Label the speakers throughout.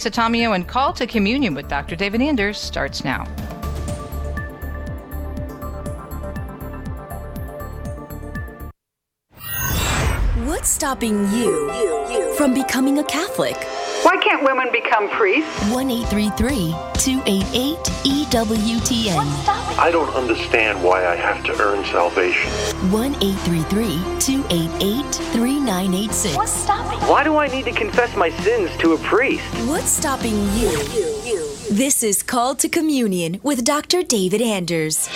Speaker 1: Satamio and Call to Communion with Dr. David Anders starts now.
Speaker 2: What's stopping you from becoming a Catholic?
Speaker 3: Why can't women become priests?
Speaker 2: 1-833-288-EWTN.
Speaker 4: I don't understand why I have to earn salvation.
Speaker 2: 1-833-288-3986.
Speaker 5: What's stopping? Why do I need to confess my sins to a priest?
Speaker 2: What's stopping you? This is Call to Communion with Dr. David Anders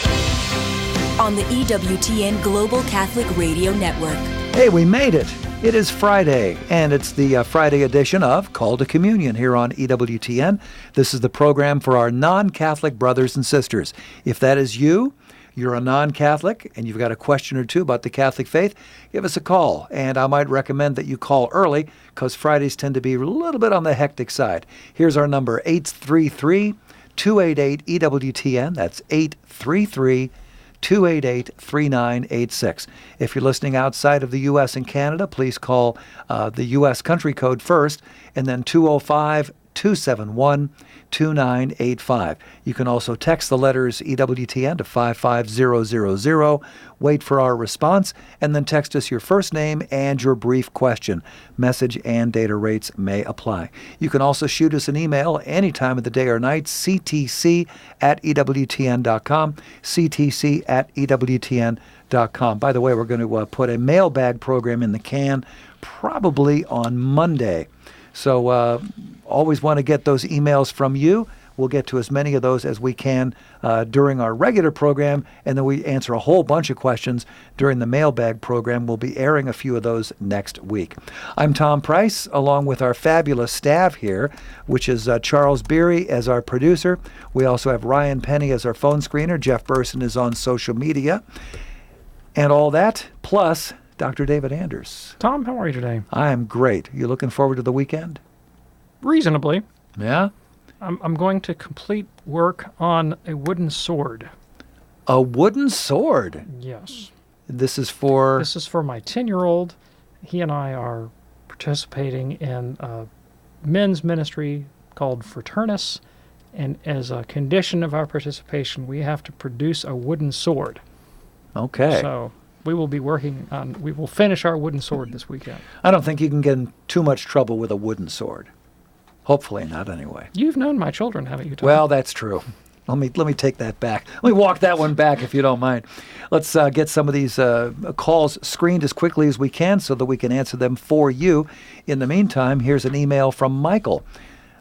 Speaker 2: on the EWTN Global Catholic Radio Network.
Speaker 6: Hey, we made it. It is Friday, and it's the Friday edition of Call to Communion here on EWTN. This is the program for our non-Catholic brothers and sisters. If that is you, you're a non-Catholic, and you've got a question or two about the Catholic faith, give us a call. And I might recommend that you call early, because Fridays tend to be a little bit on the hectic side. Here's our number, 833-288-EWTN. That's 833-288-3986. If you're listening outside of the U.S. and Canada, please call the U.S. country code first, and then 205-271-2985. You can also text the letters EWTN to 55000. Wait for our response, and then text us your first name and your brief question. Message and data rates may apply. You can also shoot us an email any time of the day or night, ctc@ewtn.com, ctc@ewtn.com. By the way, we're going to put a mailbag program in the can probably on Monday. So always want to get those emails from you. We'll get to as many of those as we can during our regular program, and then we answer a whole bunch of questions during the mailbag program. We'll be airing a few of those next week. I'm Tom Price, along with our fabulous staff here, which is Charles Beery as our producer. We also have Ryan Penny as our phone screener. Jeff Burson is on social media. And all that, plus Dr. David Anders.
Speaker 7: Tom, how are you today?
Speaker 6: I am great. You looking forward to the weekend?
Speaker 7: Reasonably.
Speaker 6: Yeah?
Speaker 7: I'm going to complete work on a wooden sword.
Speaker 6: A wooden sword?
Speaker 7: Yes.
Speaker 6: This is for
Speaker 7: my 10-year-old. He and I are participating in a men's ministry called Fraternus, and as a condition of our participation, we have to produce a wooden sword.
Speaker 6: Okay.
Speaker 7: So we will finish our wooden sword this weekend.
Speaker 6: I don't think you can get in too much trouble with a wooden sword. Hopefully not, anyway.
Speaker 7: You've known my children, haven't you, Tom?
Speaker 6: Well, that's true. Let me take that back. Let me walk that one back, if you don't mind. Let's get some of these calls screened as quickly as we can so that we can answer them for you. In the meantime, here's an email from Michael.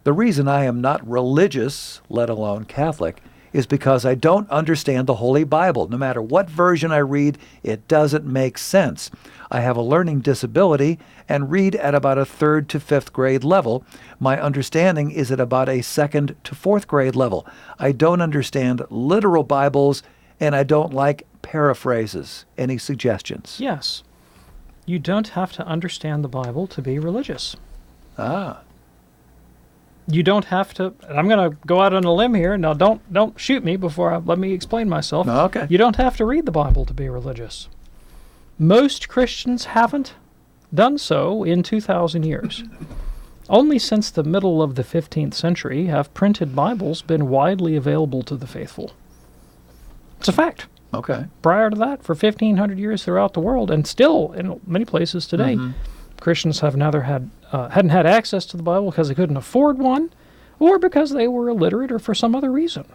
Speaker 6: The reason I am not religious, let alone Catholic, is because I don't understand the Holy Bible. No matter what version I read, it doesn't make sense. I have a learning disability and read at about a 3rd to 5th grade level. My understanding is at about a 2nd to 4th grade level. I don't understand literal Bibles, and I don't like paraphrases. Any suggestions?
Speaker 7: Yes. You don't have to understand the Bible to be religious.
Speaker 6: Ah.
Speaker 7: You don't have to. I'm going to go out on a limb here. Now, don't shoot me let me explain myself.
Speaker 6: Okay.
Speaker 7: You don't have to read the Bible to be religious. Most Christians haven't done so in 2,000 years. Only since the middle of the 15th century have printed Bibles been widely available to the faithful. It's a fact.
Speaker 6: Okay.
Speaker 7: Prior to that, for 1,500 years throughout the world, and still in many places today, Christians have hadn't had access to the Bible because they couldn't afford one, or because they were illiterate, or for some other reason.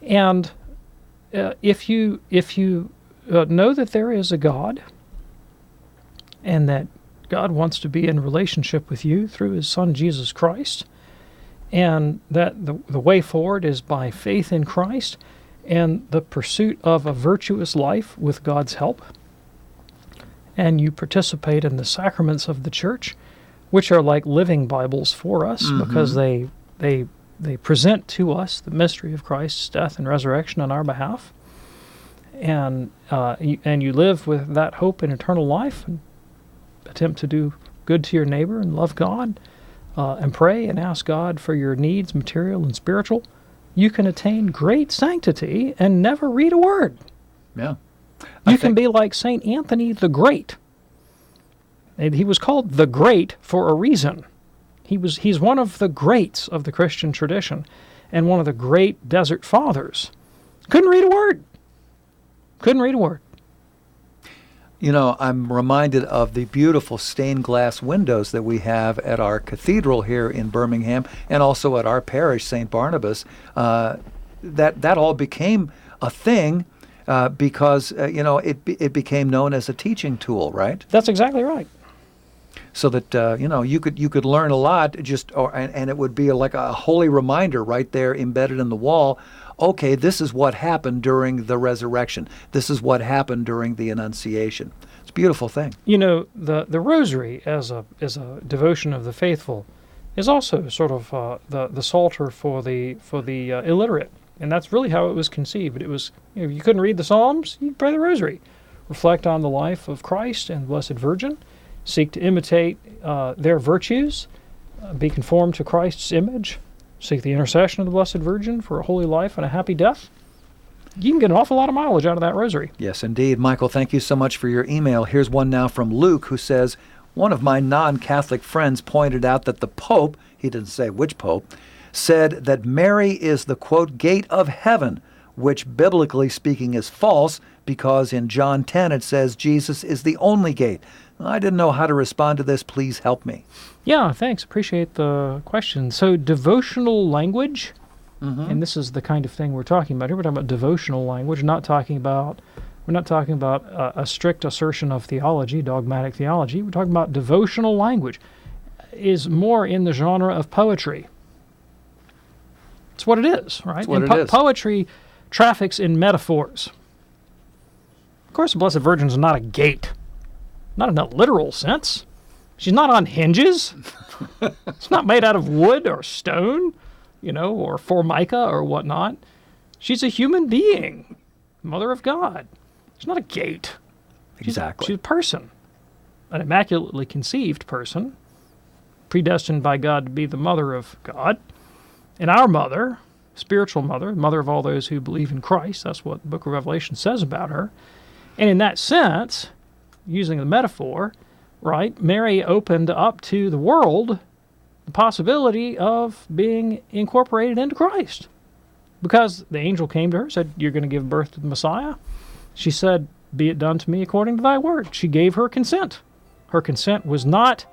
Speaker 7: And if you know that there is a God, and that God wants to be in relationship with you through His Son Jesus Christ, and that the way forward is by faith in Christ and the pursuit of a virtuous life with God's help, and you participate in the sacraments of the Church, which are like living Bibles for us, because they present to us the mystery of Christ's death and resurrection on our behalf, and you live with that hope in eternal life, and attempt to do good to your neighbor and love God, and pray and ask God for your needs, material and spiritual, you can attain great sanctity and never read a word.
Speaker 6: Yeah.
Speaker 7: You can be like St. Anthony the Great. And he was called the Great for a reason. He's one of the greats of the Christian tradition and one of the great desert fathers. Couldn't read a word. Couldn't read a word.
Speaker 6: You know, I'm reminded of the beautiful stained glass windows that we have at our cathedral here in Birmingham and also at our parish, St. Barnabas. That all became a thing because, it became known as a teaching tool, right?
Speaker 7: That's exactly right.
Speaker 6: So that, you could learn a lot and it would be like a holy reminder right there embedded in the wall. Okay, this is what happened during the resurrection. This is what happened during the Annunciation. It's a beautiful thing.
Speaker 7: You know, the Rosary as a devotion of the faithful is also sort of the Psalter for the illiterate, and that's really how it was conceived. It was, you couldn't read the Psalms, you pray the Rosary, reflect on the life of Christ and the Blessed Virgin, seek to imitate their virtues, be conformed to Christ's image. Seek the intercession of the Blessed Virgin for a holy life and a happy death. You can get an awful lot of mileage out of that rosary.
Speaker 6: Yes, indeed. Michael, thank you so much for your email. Here's one now from Luke who says, one of my non-Catholic friends pointed out that the Pope, he didn't say which Pope, said that Mary is the, quote, gate of heaven, which biblically speaking is false because in John 10 it says Jesus is the only gate. I didn't know how to respond to this. Please help me.
Speaker 7: Yeah, thanks. Appreciate the question. So devotional language, and this is the kind of thing we're talking about here. We're talking about devotional language, we're not talking about a strict assertion of theology, dogmatic theology. We're talking about devotional language is more in the genre of poetry. It's what it is, right?
Speaker 6: It's what it is.
Speaker 7: Poetry traffics in metaphors. Of course, the Blessed Virgin is not a gate. Not in a literal sense. She's not on hinges. It's not made out of wood or stone, or formica or whatnot. She's a human being, Mother of God. She's not a gate.
Speaker 6: Exactly.
Speaker 7: She's a person, an immaculately conceived person, predestined by God to be the Mother of God, and our mother, spiritual mother, mother of all those who believe in Christ. That's what the book of Revelation says about her. And in that sense, using the metaphor, right, Mary opened up to the world the possibility of being incorporated into Christ. Because the angel came to her, said, you're going to give birth to the Messiah. She said, be it done to me according to thy word. She gave her consent. Her consent was not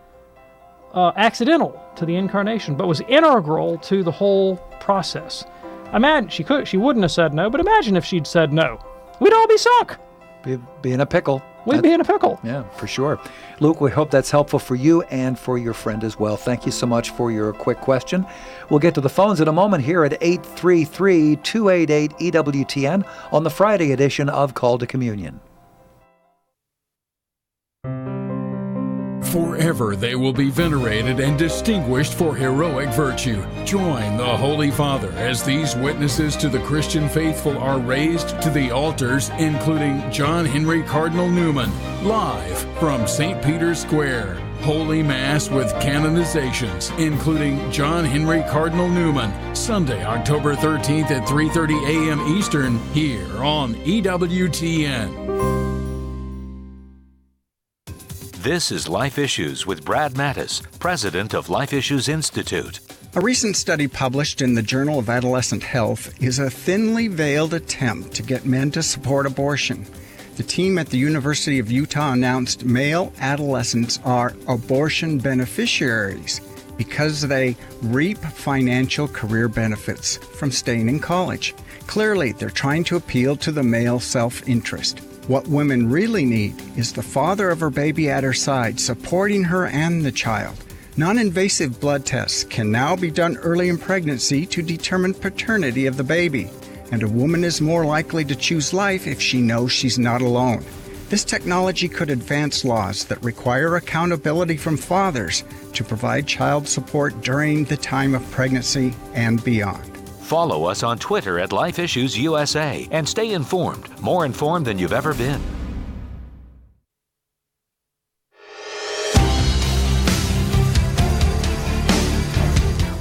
Speaker 7: accidental to the incarnation, but was integral to the whole process. Imagine, she wouldn't have said no, but imagine if she'd said no. We'd all be sunk.
Speaker 6: Be in a pickle.
Speaker 7: We'd be in a pickle.
Speaker 6: Yeah, for sure. Luke, we hope that's helpful for you and for your friend as well. Thank you so much for your quick question. We'll get to the phones in a moment here at 833-288-EWTN on the Friday edition of Call to Communion.
Speaker 8: Forever they will be venerated and distinguished for heroic virtue. Join the Holy Father as these witnesses to the Christian faithful are raised to the altars, including John Henry Cardinal Newman, live from St. Peter's Square. Holy Mass with canonizations, including John Henry Cardinal Newman, Sunday, October 13th at 3:30 a.m. Eastern, here on EWTN.
Speaker 9: This is Life Issues with Brad Mattis, president of Life Issues Institute.
Speaker 10: A recent study published in the Journal of Adolescent Health is a thinly veiled attempt to get men to support abortion. The team at the University of Utah announced male adolescents are abortion beneficiaries because they reap financial career benefits from staying in college. Clearly, they're trying to appeal to the male self-interest. What women really need is the father of her baby at her side, supporting her and the child. Non-invasive blood tests can now be done early in pregnancy to determine paternity of the baby, and a woman is more likely to choose life if she knows she's not alone. This technology could advance laws that require accountability from fathers to provide child support during the time of pregnancy and beyond.
Speaker 9: Follow us on Twitter at Life Issues USA and stay informed, more informed than you've ever been.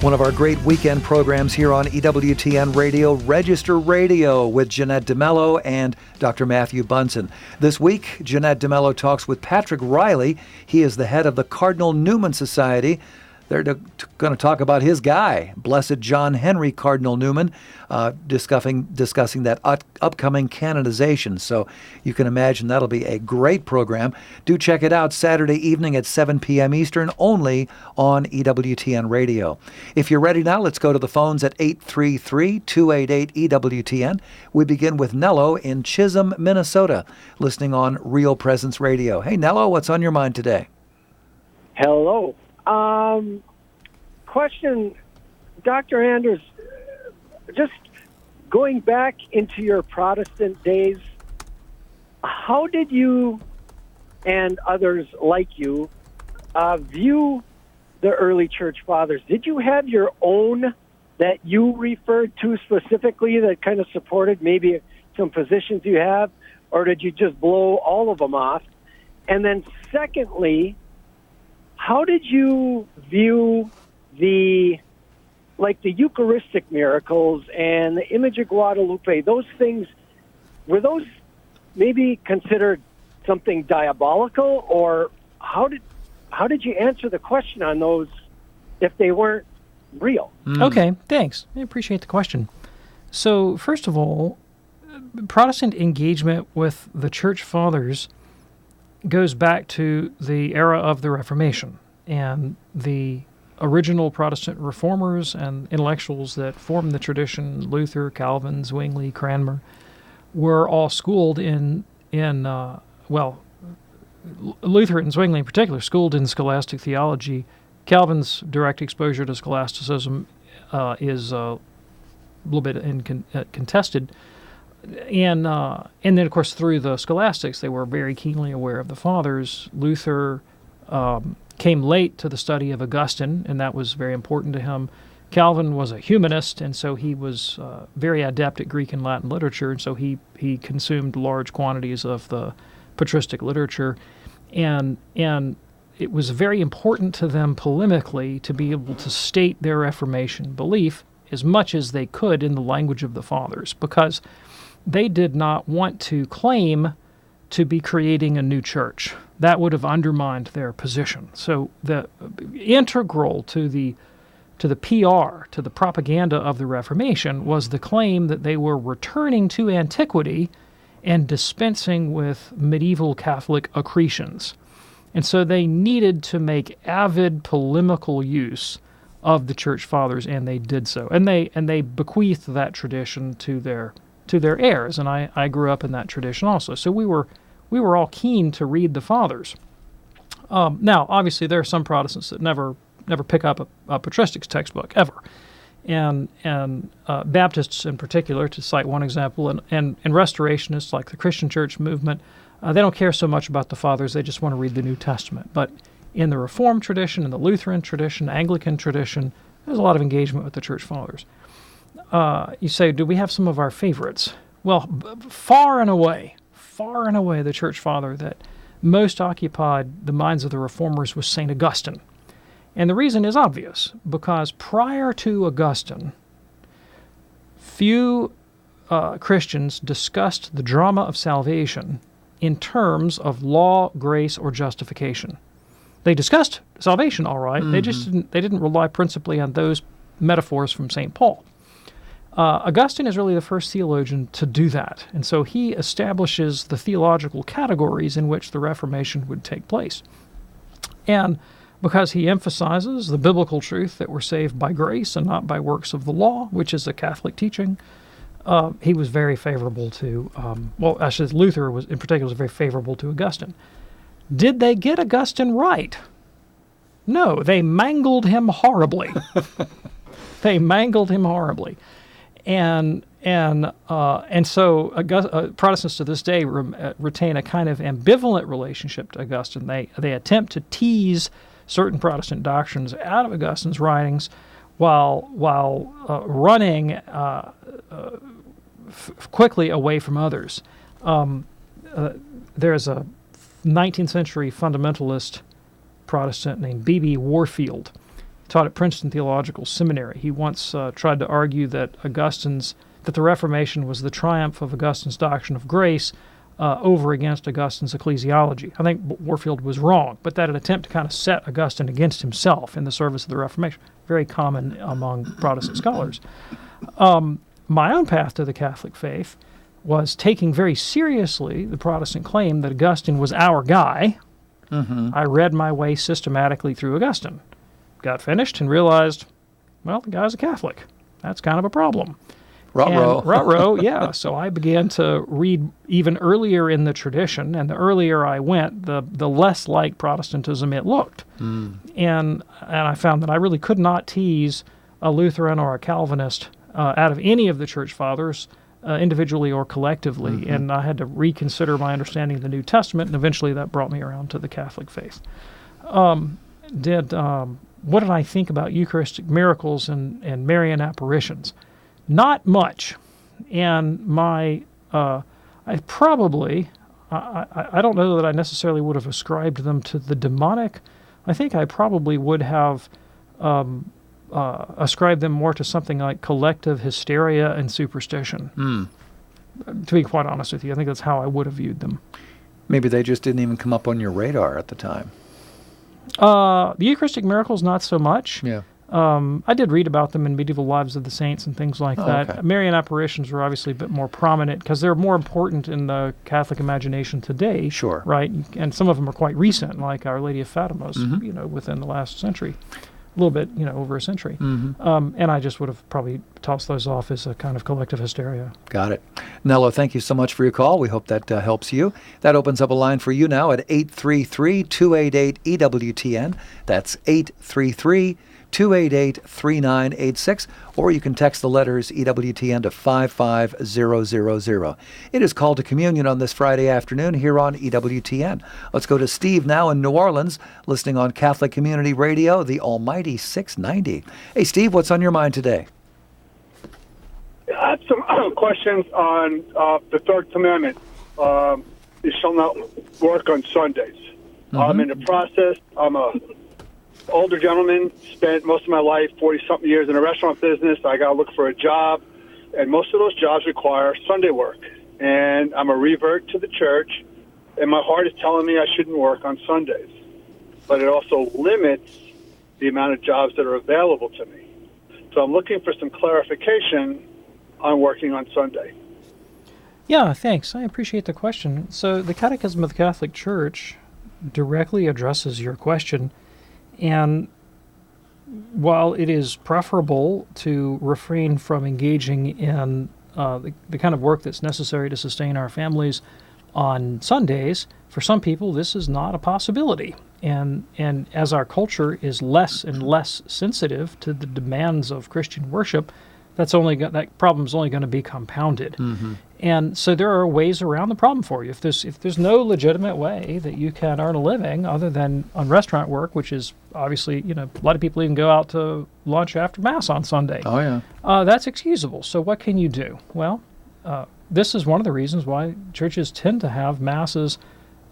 Speaker 6: One of our great weekend programs here on EWTN Radio, Register Radio, with Jeanette DeMello and Dr. Matthew Bunson. This week, Jeanette DeMello talks with Patrick Riley. He is the head of the Cardinal Newman Society. They're going to talk about his guy, Blessed John Henry Cardinal Newman, discussing that upcoming canonization. So you can imagine that'll be a great program. Do check it out Saturday evening at 7 p.m. Eastern, only on EWTN Radio. If you're ready now, let's go to the phones at 833-288-EWTN. We begin with Nello in Chisholm, Minnesota, listening on Real Presence Radio. Hey, Nello, what's on your mind today?
Speaker 11: Hello. Question, Dr. Anders, just going back into your Protestant days, how did you and others like you view the early church fathers? Did you have your own that you referred to specifically that kind of supported maybe some positions you have, or did you just blow all of them off? And then secondly, how did you view the Eucharistic miracles and the image of Guadalupe? Those things, were those maybe considered something diabolical, or how did you answer the question on those if they weren't real?
Speaker 7: Okay, thanks. I appreciate the question. So first of all, Protestant engagement with the church fathers goes back to the era of the Reformation, and the original Protestant reformers and intellectuals that formed the tradition, Luther, Calvin, Zwingli, Cranmer, were all schooled in Luther and Zwingli in particular, schooled in scholastic theology. Calvin's direct exposure to scholasticism is a little bit contested. And then, of course, through the scholastics, they were very keenly aware of the fathers. Luther came late to the study of Augustine, and that was very important to him. Calvin was a humanist, and so he was very adept at Greek and Latin literature, and so he consumed large quantities of the patristic literature. And it was very important to them polemically to be able to state their Reformation belief as much as they could in the language of the fathers, because they did not want to claim to be creating a new church. That would have undermined their position. So the integral to the PR, to the propaganda of the Reformation, was the claim that they were returning to antiquity and dispensing with medieval Catholic accretions. And so they needed to make avid polemical use of the church fathers, and they did so. And they bequeathed that tradition to their heirs, and I grew up in that tradition also. So we were all keen to read the fathers. Now, obviously, there are some Protestants that never pick up a patristics textbook ever, and Baptists in particular, to cite one example, and Restorationists like the Christian Church movement, they don't care so much about the fathers. They just want to read the New Testament. But in the Reformed tradition, in the Lutheran tradition, Anglican tradition, there's a lot of engagement with the church fathers. You say, do we have some of our favorites? Well, far and away, the church father that most occupied the minds of the reformers was St. Augustine. And the reason is obvious, because prior to Augustine, few Christians discussed the drama of salvation in terms of law, grace, or justification. They discussed salvation, all right. Mm-hmm. They didn't rely principally on those metaphors from St. Paul. Augustine is really the first theologian to do that, and so he establishes the theological categories in which the Reformation would take place. And because he emphasizes the biblical truth that we're saved by grace and not by works of the law, which is a Catholic teaching, he was very favorable to, Luther was in particular was very favorable to Augustine. Did they get Augustine right? No, they mangled him horribly. And so Protestants to this day retain a kind of ambivalent relationship to Augustine. They attempt to tease certain Protestant doctrines out of Augustine's writings while running quickly away from others. There's a 19th century fundamentalist Protestant named B.B. Warfield, taught at Princeton Theological Seminary. He once tried to argue that the Reformation was the triumph of Augustine's doctrine of grace over against Augustine's ecclesiology. I think Warfield was wrong, but that an attempt to kind of set Augustine against himself in the service of the Reformation, very common among Protestant scholars. My own path to the Catholic faith was taking very seriously the Protestant claim that Augustine was our guy. Mm-hmm. I read my way systematically through Augustine, got finished, and realized, well, the guy's a Catholic. That's kind of a problem.
Speaker 6: Ruh-roh,
Speaker 7: yeah. So I began to read even earlier in the tradition, and the earlier I went, the less like Protestantism it looked. And I found that I really could not tease a Lutheran or a Calvinist out of any of the church fathers, individually or collectively,
Speaker 6: Mm-hmm.
Speaker 7: and I had to reconsider my understanding of the New Testament, and eventually that brought me around to the Catholic faith. What did I think about Eucharistic miracles and Marian apparitions? Not much, and I don't know that I necessarily would have ascribed them to the demonic. I think I probably would have ascribed them more to something like collective hysteria and superstition. To be quite honest with you, I think that's how I would have viewed them.
Speaker 6: Maybe they just didn't even come up on your radar at the time.
Speaker 7: The Eucharistic miracles, not so much.
Speaker 6: Yeah.
Speaker 7: I did read about them in Medieval Lives of the Saints and things like that.
Speaker 6: Okay.
Speaker 7: Marian apparitions were obviously a bit more prominent because they're more important in the Catholic imagination today.
Speaker 6: Sure.
Speaker 7: Right? And some of them are quite recent, like Our Lady of Fatima's, within the last century. A little bit, over a century.
Speaker 6: Mm-hmm.
Speaker 7: And I just would have probably tossed those off as a kind of collective hysteria.
Speaker 6: Got it. Nello, thank you so much for your call. We hope that helps you. That opens up a line for you now at 833-288-EWTN. That's 833-288-3986, or you can text the letters EWTN to 55000. It is Called to Communion on this Friday afternoon here on EWTN. Let's go to Steve now in New Orleans, listening on Catholic Community Radio, the almighty 690. Hey, Steve, what's on your mind today?
Speaker 12: I have some questions on the third commandment. You shall not work on Sundays. I'm in the process. I'm a older gentleman, spent most of my life, 40-something years in the restaurant business. I got to look for a job, and most of those jobs require Sunday work. And I'm a revert to the church, and my heart is telling me I shouldn't work on Sundays. But it also limits the amount of jobs that are available to me. So I'm looking for some clarification on working on Sunday.
Speaker 7: Yeah, thanks. I appreciate the question. So the Catechism of the Catholic Church directly addresses your question. And while it is preferable to refrain from engaging in the kind of work that's necessary to sustain our families on Sundays, for some people this is not a possibility. And as our culture is less and less sensitive to the demands of Christian worship, that problem's only going to be compounded. Mm-hmm. And so there are ways around the problem for you. If there's no legitimate way that you can earn a living other than on restaurant work, which is obviously, a lot of people even go out to lunch after Mass on Sunday.
Speaker 6: Oh, yeah.
Speaker 7: That's excusable. So what can you do? Well, this is one of the reasons why churches tend to have Masses,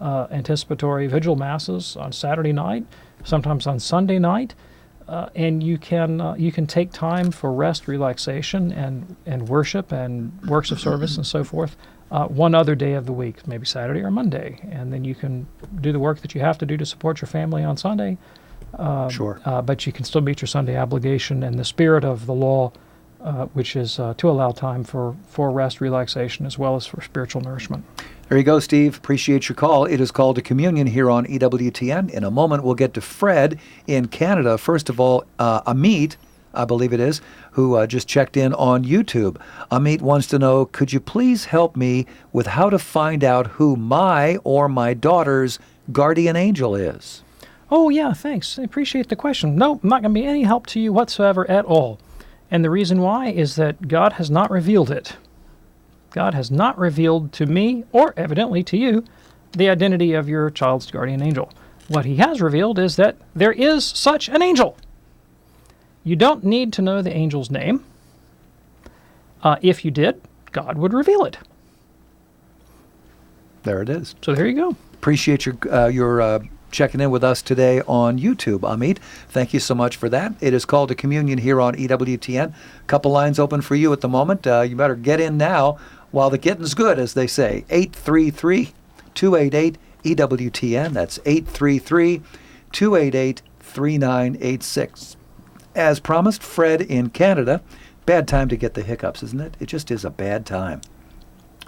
Speaker 7: anticipatory vigil Masses on Saturday night, sometimes on Sunday night. And you can take time for rest, relaxation, and worship and works of service and so forth one other day of the week, maybe Saturday or Monday, and then you can do the work that you have to do to support your family on Sunday.
Speaker 6: Sure.
Speaker 7: But you can still meet your Sunday obligation and the spirit of the law, which is to allow time for rest, relaxation, as well as for spiritual nourishment.
Speaker 6: There you go, Steve. Appreciate your call. It is Called to Communion here on EWTN. In a moment, we'll get to Fred in Canada. First of all, Amit, I believe it is, who just checked in on YouTube. Amit wants to know, could you please help me with how to find out who my or my daughter's guardian angel is?
Speaker 7: Oh, yeah, thanks. I appreciate the question. No, I'm not going to be any help to you whatsoever at all. And the reason why is that God has not revealed it. God has not revealed to me, or evidently to you, the identity of your child's guardian angel. What he has revealed is that there is such an angel. You don't need to know the angel's name. If you did, God would reveal it.
Speaker 6: There it is.
Speaker 7: So there you go.
Speaker 6: Appreciate your checking in with us today on YouTube, Amit. Thank you so much for that. It is Called to Communion here on EWTN. A couple lines open for you at the moment. You better get in now while the getting's good, as they say. 833-288-EWTN. That's 833-288-3986. As promised, Fred in Canada. Bad time to get the hiccups, isn't it? It just is a bad time.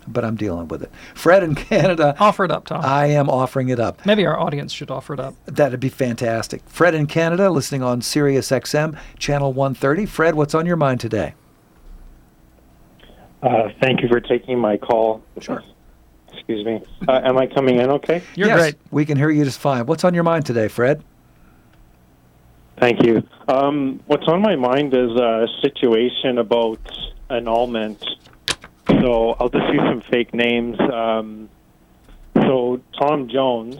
Speaker 6: But I'm dealing with it. Fred in Canada.
Speaker 7: Offer it up, Tom.
Speaker 6: I am offering it up.
Speaker 7: Maybe our audience should offer it up.
Speaker 6: That'd be fantastic. Fred in Canada, listening on Sirius XM, Channel 130. Fred, what's on your mind today?
Speaker 13: Thank you for taking my call.
Speaker 6: Sure.
Speaker 13: Excuse me. Am I coming in okay?
Speaker 6: You're great. We can hear you just fine. What's on your mind today, Fred?
Speaker 13: Thank you. What's on my mind is a situation about annulment. So I'll just use some fake names. So Tom Jones,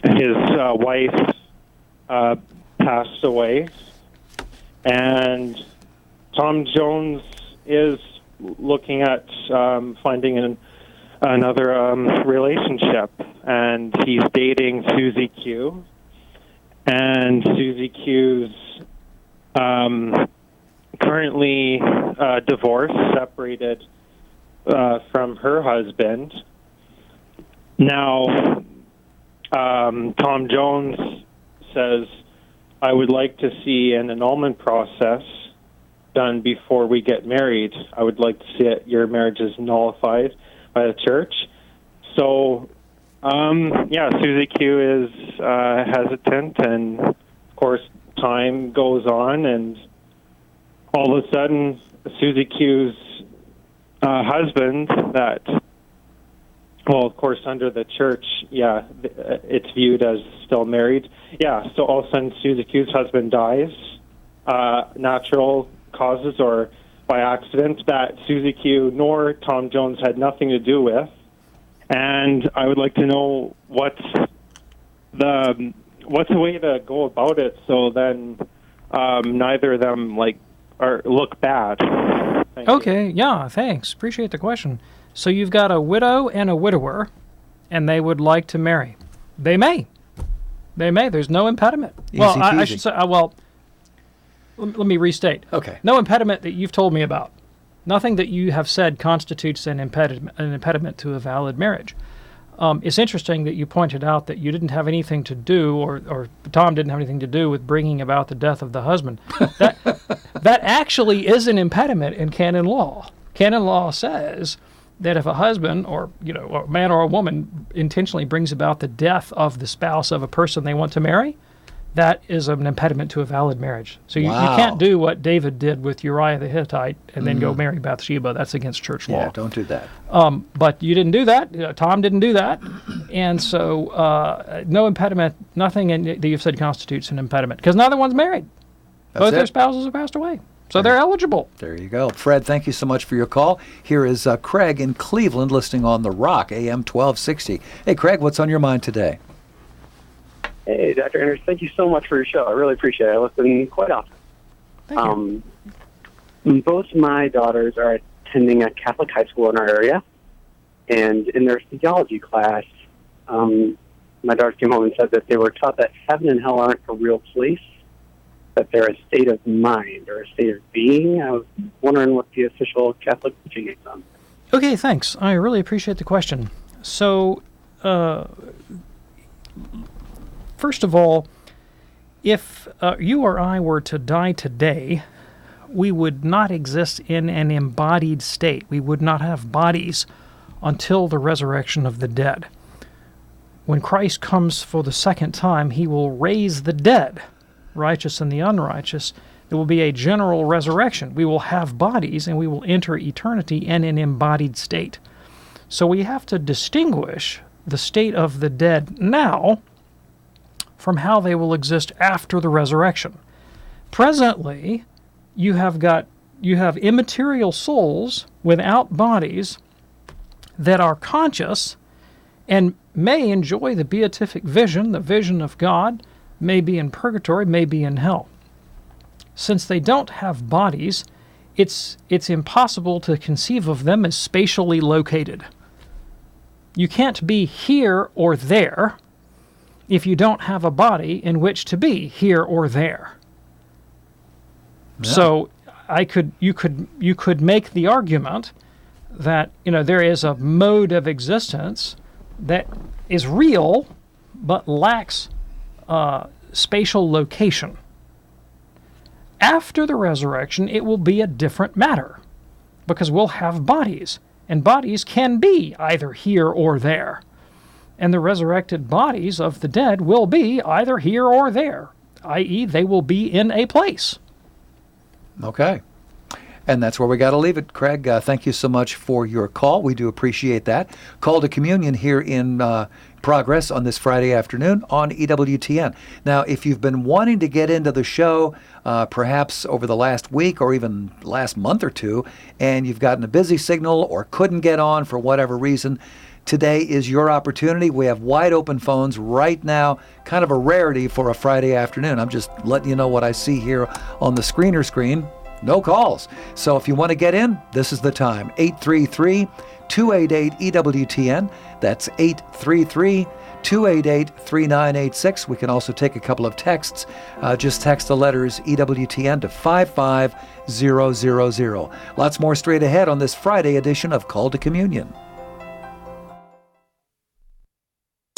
Speaker 13: his wife passed away, and Tom Jones is looking at finding another relationship, and he's dating Susie Q. And Susie Q's currently divorced, separated from her husband. Now, Tom Jones says, I would like to see an annulment process done before we get married. I would like to see it, your marriage is nullified by the church. So, Susie Q is hesitant, and of course, time goes on, and all of a sudden, Susie Q's husband, that, well, of course, under the church, it's viewed as still married. Yeah, so all of a sudden, Susie Q's husband dies, natural causes or by accident, that Susie Q nor Tom Jones had nothing to do with. And I would like to know what's the way to go about it, so then neither of them look bad.
Speaker 7: Okay, yeah, thanks. Appreciate the question. So you've got a widow and a widower, and they would like to marry. They may. There's no impediment.
Speaker 6: Easy
Speaker 7: well,
Speaker 6: peasy.
Speaker 7: I should say, let me restate.
Speaker 6: Okay.
Speaker 7: No impediment that you've told me about. Nothing that you have said constitutes an impediment to a valid marriage. It's interesting that you pointed out that you didn't have anything to do, or Tom didn't have anything to do with bringing about the death of the husband. That actually is an impediment in canon law. Canon law says that if a husband, or a man or a woman, intentionally brings about the death of the spouse of a person they want to marry, that is an impediment to a valid marriage. So you can't do what David did with Uriah the Hittite and then go marry Bathsheba. That's against church law.
Speaker 6: Yeah, don't do that.
Speaker 7: But you didn't do that. Tom didn't do that. And so no impediment, nothing that you've said constitutes an impediment, because neither one's married. Both their spouses have passed away. So they're eligible.
Speaker 6: There you go. Fred, thank you so much for your call. Here is Craig in Cleveland listening on The Rock, AM 1260. Hey, Craig, what's on your mind today?
Speaker 14: Hey, Dr. Anders, thank you so much for your show. I really appreciate it. I listen quite often.
Speaker 7: Thank
Speaker 14: you. Both my daughters are attending a Catholic high school in our area, and in their theology class, my daughters came home and said that they were taught that heaven and hell aren't a real place, that they're a state of mind or a state of being. I was wondering what the official Catholic teaching is on.
Speaker 7: Okay, thanks. I really appreciate the question. So, first of all, if you or I were to die today, we would not exist in an embodied state. We would not have bodies until the resurrection of the dead. When Christ comes for the second time, he will raise the dead, righteous and the unrighteous. There will be a general resurrection. We will have bodies, and we will enter eternity in an embodied state. So we have to distinguish the state of the dead now from how they will exist after the resurrection. Presently, you have immaterial souls without bodies that are conscious and may enjoy the beatific vision, the vision of God, may be in purgatory, may be in hell. Since they don't have bodies, it's impossible to conceive of them as spatially located. You can't be here or there if you don't have a body in which to be here or there. Yeah. So you could make the argument that there is a mode of existence that is real but lacks spatial location. After the resurrection, it will be a different matter, because we'll have bodies, and bodies can be either here or there. And the resurrected bodies of the dead will be either here or there, i.e., they will be in a place.
Speaker 6: Okay. And that's where we got to leave it. Craig, thank you so much for your call. We do appreciate that. Call to Communion here in progress on this Friday afternoon on EWTN. Now, if you've been wanting to get into the show, perhaps over the last week or even last month or two, and you've gotten a busy signal or couldn't get on for whatever reason, today is your opportunity. We have wide open phones right now, kind of a rarity for a Friday afternoon. I'm just letting you know what I see here on the screener screen. No calls. So if you want to get in, this is the time. 833-288-EWTN. That's 833-288-3986. We can also take a couple of texts. Just text the letters EWTN to 55000. Lots more straight ahead on this Friday edition of Call to Communion.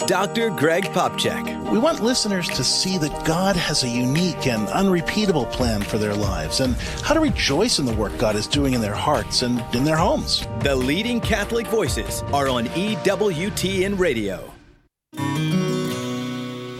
Speaker 15: Dr. Greg Popcak.
Speaker 16: We want listeners to see that God has a unique and unrepeatable plan for their lives and how to rejoice in the work God is doing in their hearts and in their homes.
Speaker 15: The leading Catholic voices are on EWTN Radio.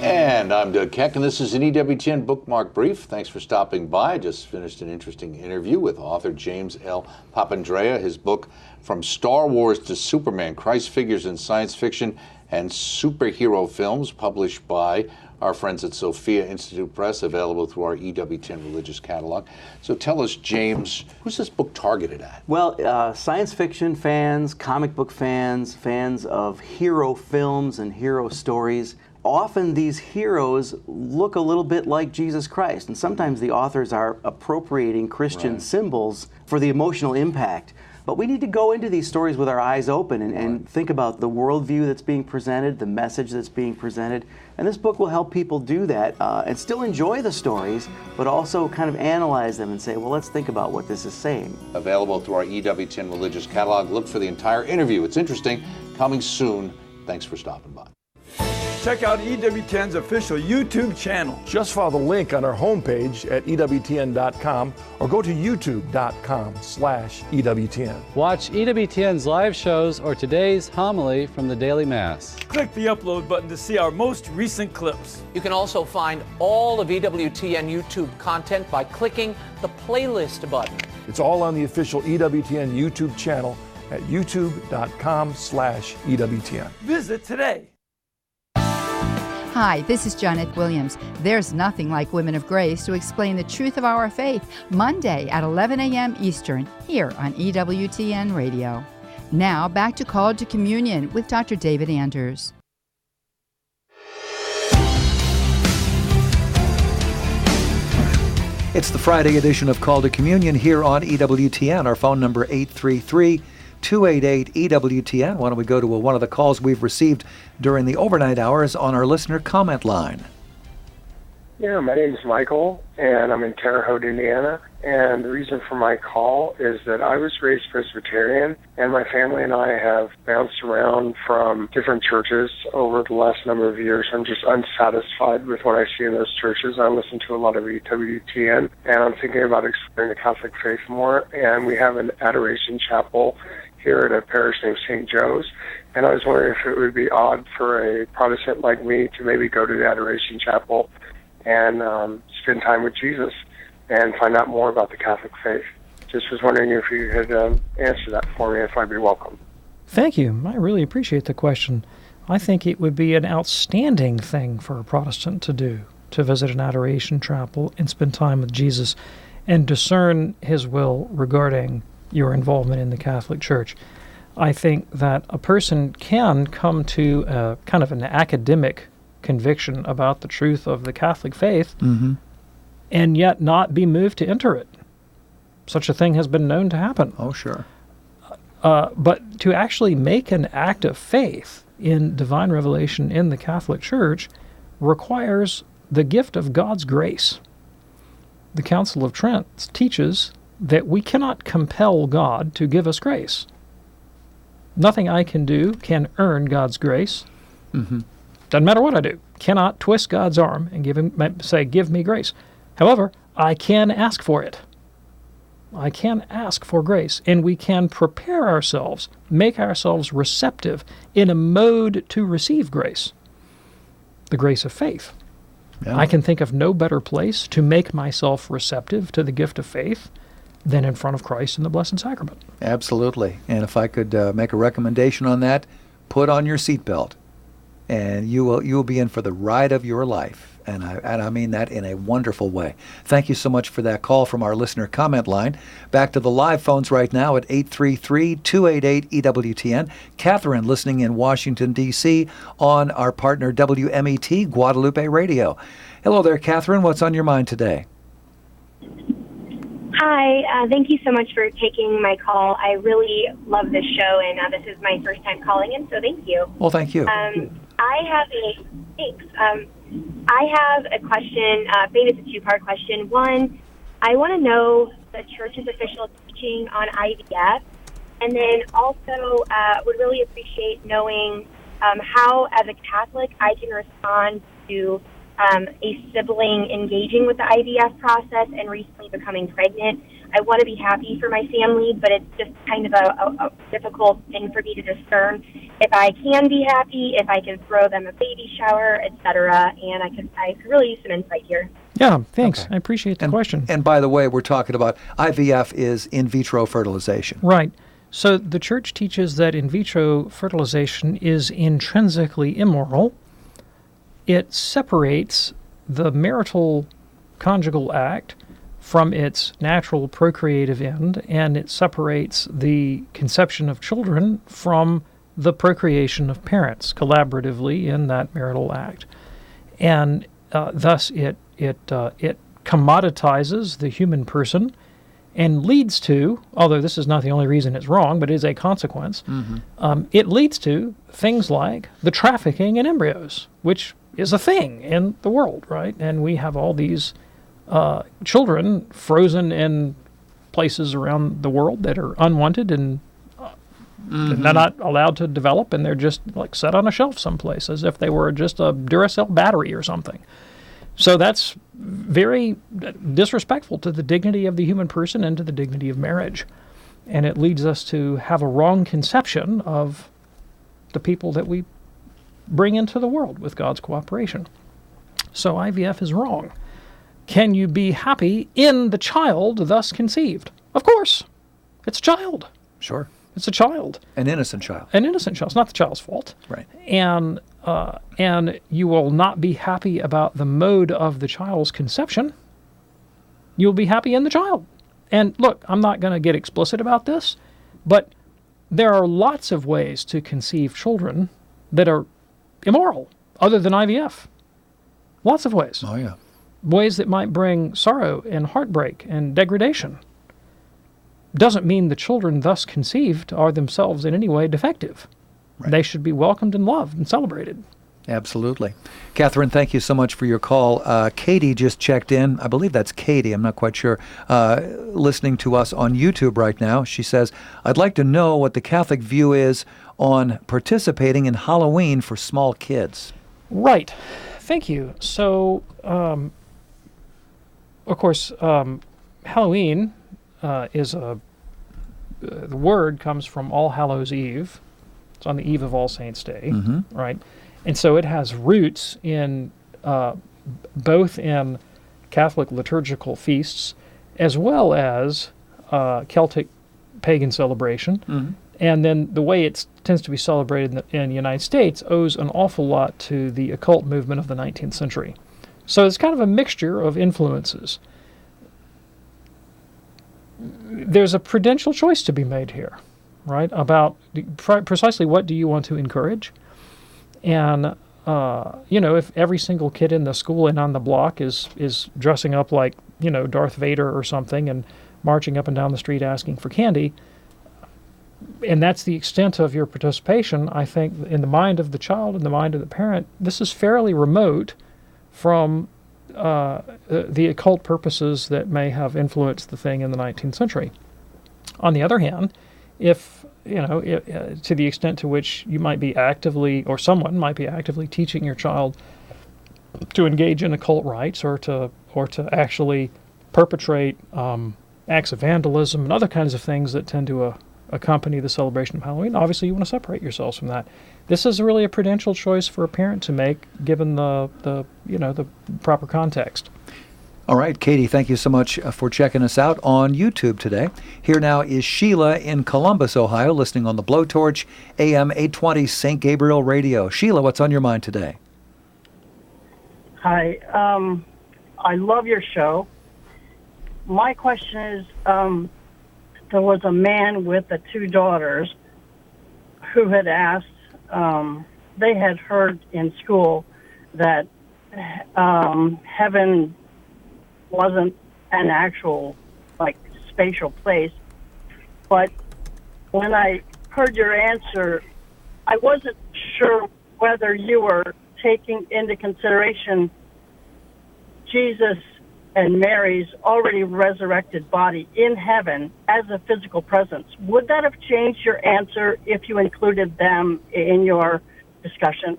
Speaker 17: And I'm Doug Keck, and this is an EWTN Bookmark Brief. Thanks for stopping by. I just finished an interesting interview with author James L. Papandrea. His book, From Star Wars to Superman, Christ Figures in Science Fiction and Superhero Films, published by our friends at Sophia Institute Press, available through our EWTN Religious Catalog. So tell us, James, who's this book targeted at?
Speaker 18: Well, science fiction fans, comic book fans, fans of hero films and hero stories. Often these heroes look a little bit like Jesus Christ, and sometimes the authors are appropriating Christian symbols for the emotional impact. But we need to go into these stories with our eyes open and think about the worldview that's being presented, the message that's being presented. And this book will help people do that and still enjoy the stories, but also kind of analyze them and say, well, let's think about what this is saying.
Speaker 17: Available through our EWTN Religious Catalog. Look for the entire interview. It's interesting. Coming soon. Thanks for stopping by.
Speaker 19: Check out EWTN's official YouTube channel. Just follow the link on our homepage at EWTN.com or go to YouTube.com/EWTN.
Speaker 20: Watch EWTN's live shows or today's homily from the Daily Mass.
Speaker 19: Click the upload button to see our most recent clips.
Speaker 21: You can also find all of EWTN YouTube content by clicking the playlist button.
Speaker 19: It's all on the official EWTN YouTube channel at YouTube.com/EWTN. Visit today.
Speaker 22: Hi, this is Janet Williams. There's nothing like Women of Grace to explain the truth of our faith, Monday at 11 a.m. Eastern, here on EWTN Radio. Now, back to Call to Communion with Dr. David Anders.
Speaker 6: It's the Friday edition of Call to Communion here on EWTN. Our phone number 833-288-EWTN. Why don't we go to one of the calls we've received during the overnight hours on our listener comment line.
Speaker 23: Yeah, my name is Michael, and I'm in Terre Haute, Indiana. And the reason for my call is that I was raised Presbyterian, and my family and I have bounced around from different churches over the last number of years. I'm just unsatisfied with what I see in those churches. I listen to a lot of EWTN, and I'm thinking about exploring the Catholic faith more. And we have an adoration chapel here at a parish named St. Joe's, and I was wondering if it would be odd for a Protestant like me to maybe go to the adoration chapel and spend time with Jesus and find out more about the Catholic faith. Just was wondering if you could answer that for me, if I'd be welcome.
Speaker 7: Thank you. I really appreciate the question. I think it would be an outstanding thing for a Protestant to do, to visit an adoration chapel and spend time with Jesus and discern his will regarding your involvement in the Catholic Church. I think that a person can come to a kind of an academic conviction about the truth of the Catholic faith and yet not be moved to enter it. Such a thing has been known to happen.
Speaker 6: Oh, sure.
Speaker 7: But to actually make an act of faith in divine revelation in the Catholic Church requires the gift of God's grace. The Council of Trent teaches that we cannot compel God to give us grace. Nothing I can do can earn God's grace.
Speaker 6: Mm-hmm.
Speaker 7: Doesn't matter what I do. Cannot twist God's arm and give me grace. However, I can ask for it. I can ask for grace, and we can prepare ourselves, make ourselves receptive in a mode to receive grace, the grace of faith.
Speaker 6: Yeah.
Speaker 7: I can think of no better place to make myself receptive to the gift of faith than in front of Christ in the Blessed Sacrament.
Speaker 6: Absolutely. And if I could make a recommendation on that, put on your seatbelt, and you will be in for the ride of your life. And I mean that in a wonderful way. Thank you so much for that call from our listener comment line. Back to the live phones right now at 833-288-EWTN. Catherine listening in Washington, D.C. on our partner WMET Guadalupe Radio. Hello there, Catherine. What's on your mind today?
Speaker 1: Hi. Thank you so much for taking my call. I really love this show, and this is my first time calling in, so thank you.
Speaker 6: Well, thank you.
Speaker 1: I have a question. Maybe it's a two-part question. One, I want to know the Church's official teaching on IVF, and then also would really appreciate knowing how, as a Catholic, I can respond to a sibling engaging with the IVF process and recently becoming pregnant. I want to be happy for my family, but it's just kind of a difficult thing for me to discern if I can be happy, if I can throw them a baby shower, etc. And I could really use some insight here.
Speaker 7: Yeah, thanks. Okay. I appreciate the question.
Speaker 6: And by the way, we're talking about IVF is in vitro fertilization.
Speaker 7: Right. So the Church teaches that in vitro fertilization is intrinsically immoral. It separates the marital conjugal act from its natural procreative end, and it separates the conception of children from the procreation of parents collaboratively in that marital act. And thus it commoditizes the human person and leads to, although this is not the only reason it's wrong, but it is a consequence, it leads to things like the trafficking in embryos, which is a thing in the world, right? And we have all these children frozen in places around the world that are unwanted and they're not allowed to develop, and they're just like set on a shelf someplace as if they were just a Duracell battery or something. So that's very disrespectful to the dignity of the human person and to the dignity of marriage. And it leads us to have a wrong conception of the people that we bring into the world with God's cooperation. So IVF is wrong. Can you be happy in the child thus conceived? Of course. It's a child.
Speaker 6: Sure.
Speaker 7: It's a child.
Speaker 6: An innocent child.
Speaker 7: An innocent child. It's not the child's fault.
Speaker 6: Right.
Speaker 7: And you will not be happy about the mode of the child's conception. You'll be happy in the child. And look, I'm not going to get explicit about this, but there are lots of ways to conceive children that are immoral other than IVF. Lots of ways.
Speaker 6: Oh, yeah.
Speaker 7: Ways that might bring sorrow and heartbreak and degradation. Doesn't mean the children thus conceived are themselves in any way defective. Right. They should be welcomed and loved and celebrated.
Speaker 6: Absolutely. Catherine, thank you so much for your call. Katie just checked in. I believe that's Katie. I'm not quite sure. Listening to us on YouTube right now. She says, I'd like to know what the Catholic view is on participating in Halloween for small kids.
Speaker 7: Right. Thank you. So, of course, Halloween is the word comes from All Hallows Eve. It's on the eve of All Saints' Day, right? And so it has roots in both in Catholic liturgical feasts as well as Celtic pagan celebration. And then the way it tends to be celebrated in the United States owes an awful lot to the occult movement of the 19th century. So it's kind of a mixture of influences. There's a prudential choice to be made here, right, about precisely what do you want to encourage. And, if every single kid in the school and on the block is dressing up like, Darth Vader or something and marching up and down the street asking for candy, and that's the extent of your participation, I think in the mind of the child and the mind of the parent, this is fairly remote from the occult purposes that may have influenced the thing in the 19th century. On the other hand, if to the extent to which you might be actively, or someone might be actively teaching your child to engage in occult rites or to actually perpetrate acts of vandalism and other kinds of things that tend to accompany the celebration of Halloween, obviously you want to separate yourselves from that. This is really a prudential choice for a parent to make, given the proper context.
Speaker 6: All right, Katie, thank you so much for checking us out on YouTube today. Here now is Sheila in Columbus, Ohio, listening on the Blowtorch AM 820 St. Gabriel Radio. Sheila, what's on your mind today?
Speaker 3: Hi, I love your show. My question is, there was a man with the two daughters who had asked, they had heard in school that heaven wasn't an actual, spatial place. But when I heard your answer, I wasn't sure whether you were taking into consideration Jesus and Mary's already resurrected body in heaven as a physical presence. Would that have changed your answer if you included them in your discussion?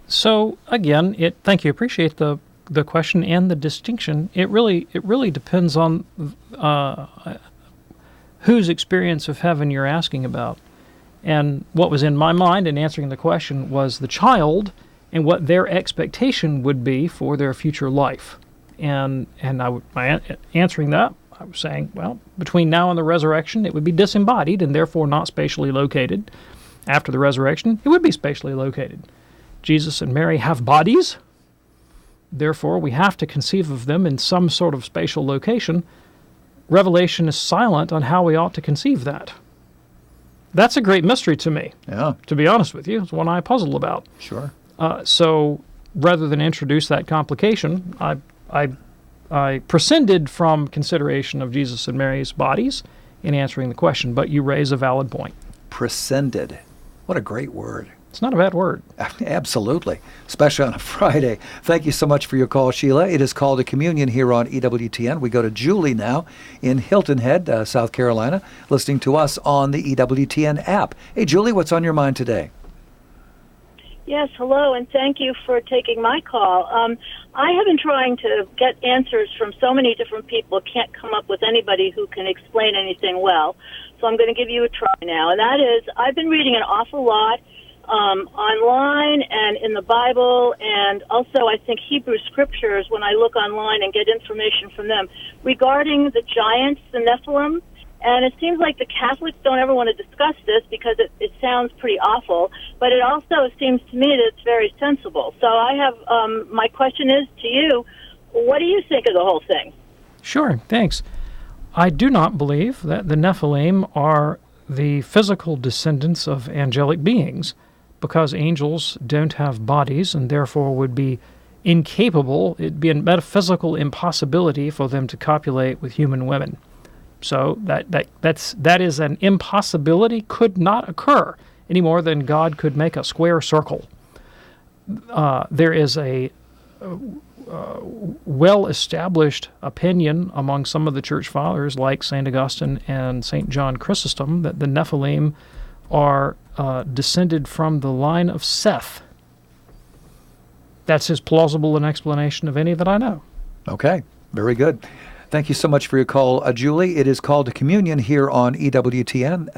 Speaker 7: So again, thank you. Appreciate the question and the distinction. It really depends on whose experience of heaven you're asking about. And what was in my mind in answering the question was the child and what their expectation would be for their future life. And answering that, I was saying, well, between now and the resurrection, it would be disembodied and therefore not spatially located. After the resurrection, it would be spatially located. Jesus and Mary have bodies. Therefore, we have to conceive of them in some sort of spatial location. Revelation is silent on how we ought to conceive that. That's a great mystery to me.
Speaker 6: Yeah.
Speaker 7: To be honest with you, it's one I puzzle about.
Speaker 6: Sure.
Speaker 7: So rather than introduce that complication, I prescinded from consideration of Jesus and Mary's bodies in answering the question, but you raise a valid point.
Speaker 6: Prescinded. What a great word.
Speaker 7: It's not a bad word.
Speaker 6: Absolutely, especially on a Friday. Thank you so much for your call, Sheila. It is Called to Communion here on EWTN. We go to Julie now in Hilton Head, South Carolina, listening to us on the EWTN app. Hey, Julie, what's on your mind today?
Speaker 4: Yes, hello, and thank you for taking my call. I have been trying to get answers from so many different people, can't come up with anybody who can explain anything well. So I'm going to give you a try now, and that is, I've been reading an awful lot online and in the Bible, and also I think Hebrew scriptures when I look online and get information from them regarding the giants, the Nephilim. And it seems like the Catholics don't ever want to discuss this because it sounds pretty awful, but it also seems to me that it's very sensible. So I have, my question is to you, what do you think of the whole thing?
Speaker 7: Sure, thanks. I do not believe that the Nephilim are the physical descendants of angelic beings, because angels don't have bodies and therefore would be incapable, it'd be a metaphysical impossibility for them to copulate with human women. So that is an impossibility, could not occur any more than God could make a square circle. There is a well-established opinion among some of the church fathers, like St. Augustine and St. John Chrysostom, that the Nephilim are descended from the line of Seth. That's as plausible an explanation of any that I know.
Speaker 6: Okay, very good. Thank you so much for your call, Julie. It is Called to Communion here on EWTN.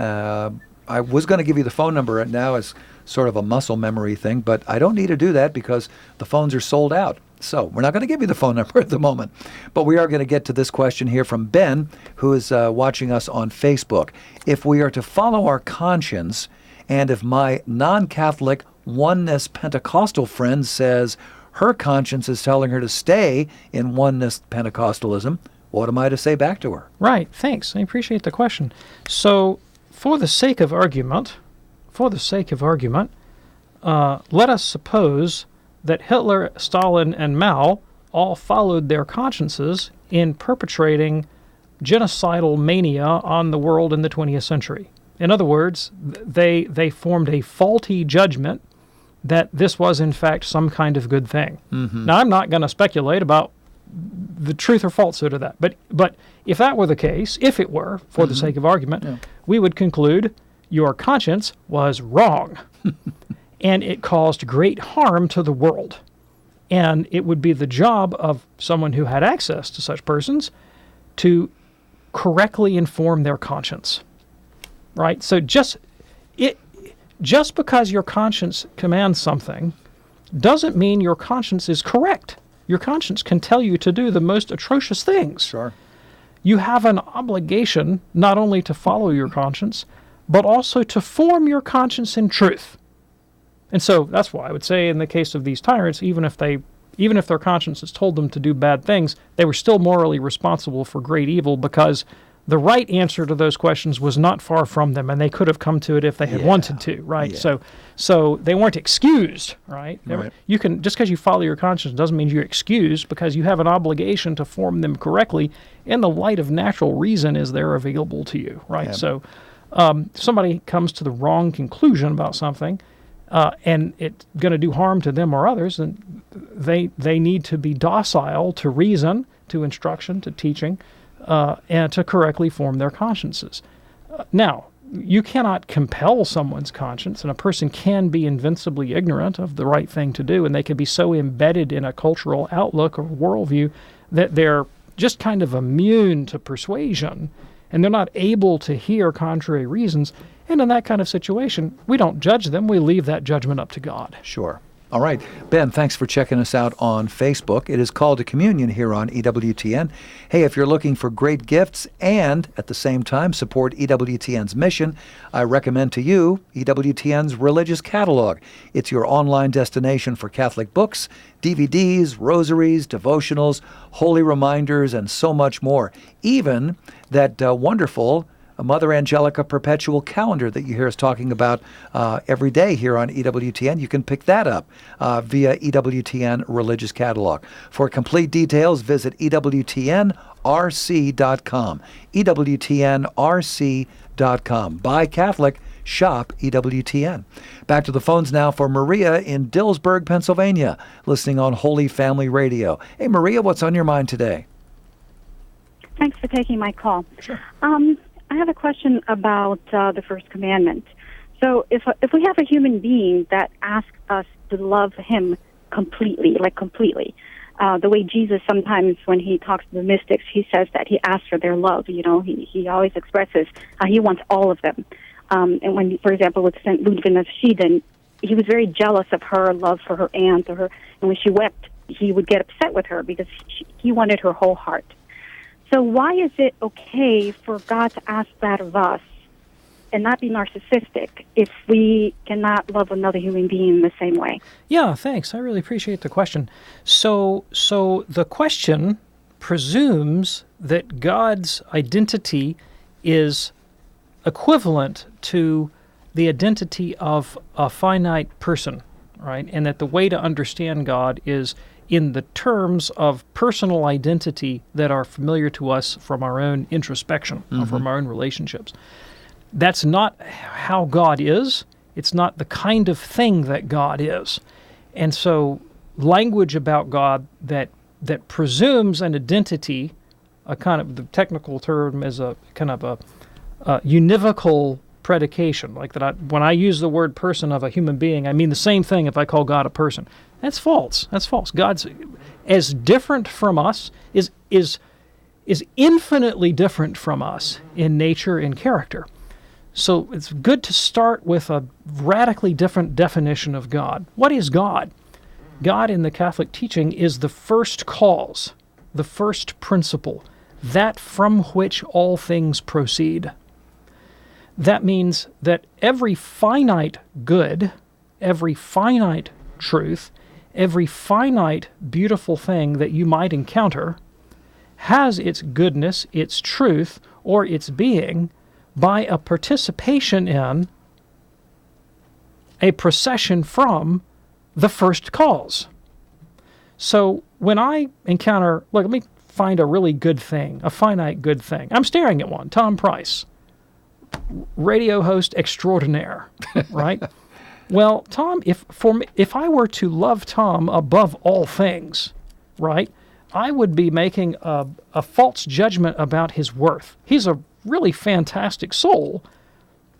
Speaker 6: I was going to give you the phone number, and now it's sort of a muscle memory thing, but I don't need to do that because the phones are sold out. So we're not going to give you the phone number at the moment. But we are going to get to this question here from Ben, who is watching us on Facebook. If we are to follow our conscience, and if my non-Catholic oneness Pentecostal friend says her conscience is telling her to stay in oneness Pentecostalism, what am I to say back to her?
Speaker 7: Right, thanks. I appreciate the question. So, for the sake of argument, let us suppose that Hitler, Stalin, and Mao all followed their consciences in perpetrating genocidal mania on the world in the 20th century. In other words, they formed a faulty judgment that this was in fact some kind of good thing.
Speaker 6: Mm-hmm.
Speaker 7: Now, I'm not going to speculate about the truth or falsehood of that, but if that were the case, if it were, for the sake of argument, we would conclude your conscience was wrong, and it caused great harm to the world. And it would be the job of someone who had access to such persons to correctly inform their conscience, right? So just because your conscience commands something doesn't mean your conscience is correct. Your conscience can tell you to do the most atrocious things.
Speaker 6: Sure.
Speaker 7: You have an obligation not only to follow your conscience, but also to form your conscience in truth. And so that's why I would say in the case of these tyrants, even if their consciences told them to do bad things, they were still morally responsible for great evil, because the right answer to those questions was not far from them, and they could have come to it if they had wanted to, right?
Speaker 6: Yeah.
Speaker 7: So they weren't excused, right?
Speaker 6: Right.
Speaker 7: You can, just because you follow your conscience doesn't mean you're excused, because you have an obligation to form them correctly in the light of natural reason as they're available to you, right?
Speaker 6: Yeah.
Speaker 7: So somebody comes to the wrong conclusion about something, and it's going to do harm to them or others, and they need to be docile to reason, to instruction, to teaching, and to correctly form their consciences. Now, you cannot compel someone's conscience, and a person can be invincibly ignorant of the right thing to do, and they can be so embedded in a cultural outlook or worldview that they're just kind of immune to persuasion, and they're not able to hear contrary reasons. And in that kind of situation, we don't judge them. We leave that judgment up to God.
Speaker 6: Sure. All right. Ben, thanks for checking us out on Facebook. It is Called to Communion here on EWTN. Hey, if you're looking for great gifts and at the same time support EWTN's mission, I recommend to you EWTN's Religious Catalog. It's your online destination for Catholic books, DVDs, rosaries, devotionals, holy reminders, and so much more. Even that wonderful Mother Angelica perpetual calendar that you hear us talking about every day here on EWTN. You can pick that up via EWTN Religious Catalog. For complete details, visit EWTNRC.com. EWTNRC.com. Buy Catholic, shop EWTN. Back to the phones now for Maria in Dillsburg, Pennsylvania, listening on Holy Family Radio. Hey, Maria, what's on your mind today?
Speaker 2: Thanks for taking my call.
Speaker 6: Sure.
Speaker 2: I have a question about the first commandment. So if we have a human being that asks us to love him completely, the way Jesus sometimes when he talks to the mystics, he says that he asks for their love. You know, he always expresses he wants all of them. And when, for example, with St. Ludwig of Sweden, he was very jealous of her love for her aunt, and when she wept, he would get upset with her because he wanted her whole heart. So why is it okay for God to ask that of us and not be narcissistic if we cannot love another human being in the same way?
Speaker 7: Yeah, thanks. I really appreciate the question. So the question presumes that God's identity is equivalent to the identity of a finite person, right? And that the way to understand God is in the terms of personal identity that are familiar to us from our own introspection, from our own relationships. That's not how God is. It's not the kind of thing that God is. And so language about God that presumes an identity, a kind of, the technical term is a kind of a univocal predication, like that when I use the word person of a human being, I mean the same thing if I call God a person. That's false. That's false. God's as different from us, is infinitely different from us in nature and character. So it's good to start with a radically different definition of God. What is God? God in the Catholic teaching is the first cause, the first principle, that from which all things proceed. That means that every finite good, every finite truth, every finite beautiful thing that you might encounter has its goodness, its truth, or its being by a participation in, a procession from the first cause. So when I encounter, let me find a really good thing, a finite good thing. I'm staring at one, Tom Price, radio host extraordinaire, right? Well, Tom, if I were to love Tom above all things, right, I would be making a false judgment about his worth. He's a really fantastic soul,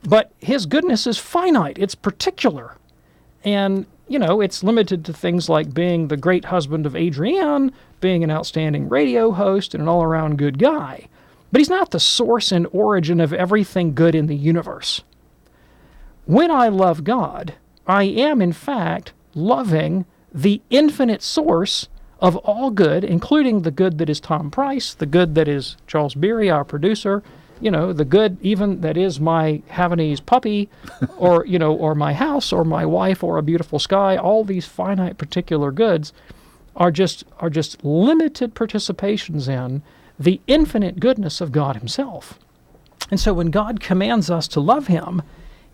Speaker 7: but his goodness is finite. It's particular. And, it's limited to things like being the great husband of Adrienne, being an outstanding radio host, and an all-around good guy. But he's not the source and origin of everything good in the universe. When I love God, I am, in fact, loving the infinite source of all good, including the good that is Tom Price, the good that is Charles Beery, our producer, the good even that is my Havanese puppy, or, or my house, or my wife, or a beautiful sky. All these finite particular goods are just limited participations in the infinite goodness of God himself. And so when God commands us to love him,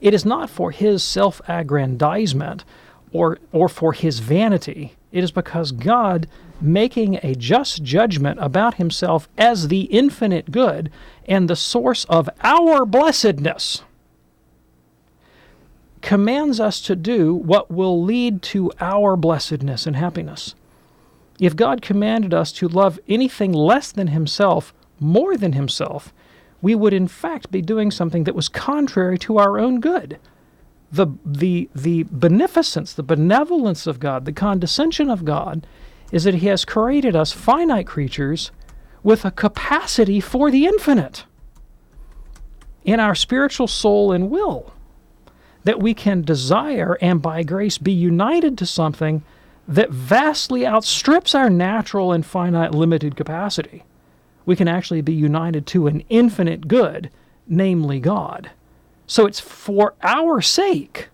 Speaker 7: it is not for his self-aggrandizement or for his vanity. It is because God, making a just judgment about himself as the infinite good and the source of our blessedness, commands us to do what will lead to our blessedness and happiness. If God commanded us to love anything less than himself more than himself, we would in fact be doing something that was contrary to our own good. The beneficence, the benevolence of God, the condescension of God is that he has created us finite creatures with a capacity for the infinite in our spiritual soul and will, that we can desire and by grace be united to something that vastly outstrips our natural and finite limited capacity. We can actually be united to an infinite good, namely God. So it's for our sake